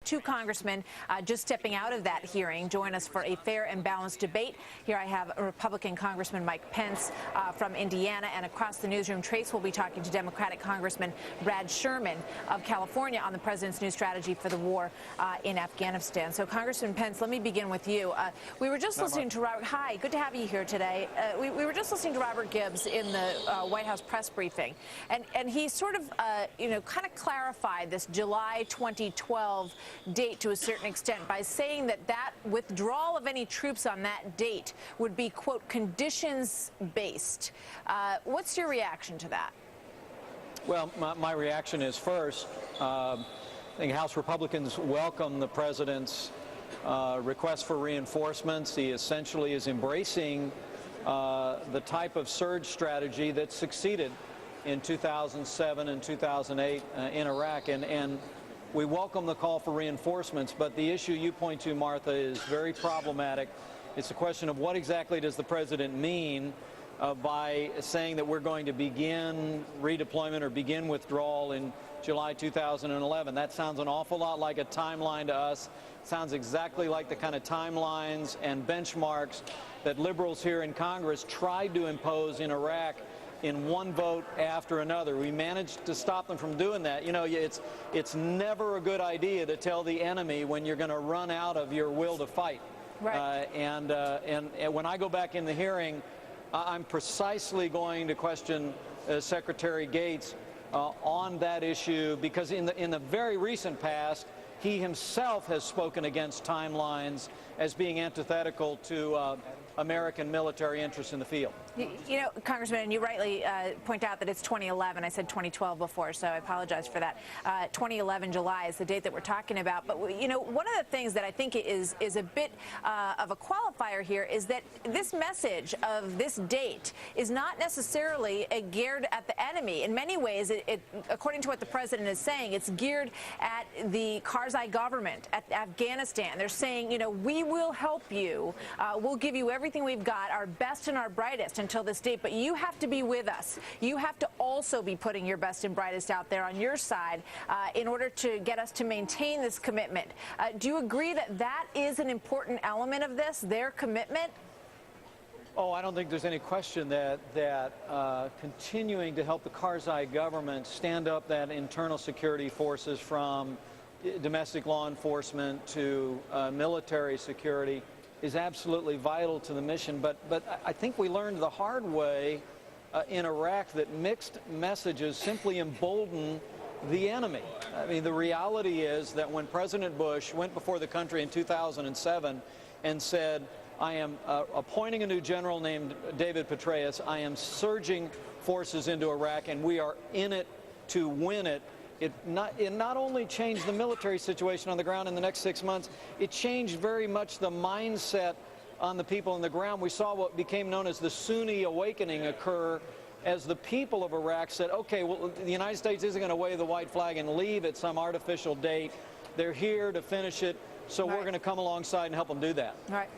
two congressmen just stepping out of that hearing join us for a fair and balanced debate. Here I have Republican Congressman Mike Pence from Indiana, and across the newsroom, Trace will be talking to Democratic Congressman Brad Sherman of California on the president's new strategy for the war in Afghanistan. So, Congressman Pence, let me begin with you. We were just listening to Robert. Hi, good to have you here today. We were just listening to Robert Gibbs in the White House press briefing, and he sort of, kind of clarified this July 2012 date to a certain extent by saying that withdrawal of any troops on that date would be, quote, conditions-based. What's your reaction to that? Well, my reaction is, first, I think House Republicans welcome the president's request for reinforcements. He essentially is embracing the type of surge strategy that succeeded in 2007 and 2008 in Iraq, and we welcome the call for reinforcements. But the issue you point to, Martha, is very problematic. It's a question of what exactly does the president mean by saying that we're going to begin redeployment or begin withdrawal in July 2011. That sounds an awful lot like a timeline to us. It sounds exactly like the kind of timelines and benchmarks that liberals here in Congress tried to impose in Iraq in one vote after another. We managed to stop them from doing that. You know, it's never a good idea to tell the enemy when you're going to run out of your will to fight. Right. And when I go back in the hearing, I'm precisely going to question Secretary Gates on that issue, because in the very recent past, he himself has spoken against timelines as being antithetical to American military interests in the field. You know, Congressman, and you rightly point out that it's 2011. I said 2012 before, so I apologize for that. 2011 July is the date that we're talking about. But, you know, one of the things that I think is a bit of a qualifier here is that this message of this date is not necessarily geared at the enemy. In many ways, according to what the president is saying, it's geared at the Karzai government, at Afghanistan. They're saying, you know, we will help you. We'll give you everything we've got, our best and our brightest, until this date, but you have to be with us. You have to also be putting your best and brightest out there on your side in order to get us to maintain this commitment. Do you agree that that is an important element of this, their commitment? Oh, I don't think there's any question that continuing to help the Karzai government stand up that internal security forces, from domestic law enforcement to military security, is absolutely vital to the mission. But I think we learned the hard way in Iraq that mixed messages simply embolden the enemy. I mean, the reality is that when President Bush went before the country in 2007 and said, I am appointing a new general named David Petraeus, I am surging forces into Iraq, and we are in it to win it, it not only changed the military situation on the ground in the next 6 months, it changed very much the mindset on the people on the ground. We saw what became known as the Sunni awakening occur as the people of Iraq said, okay, well, the United States isn't going to wave the white flag and leave at some artificial date. They're here to finish it, so we're going to come alongside and help them do that. All right.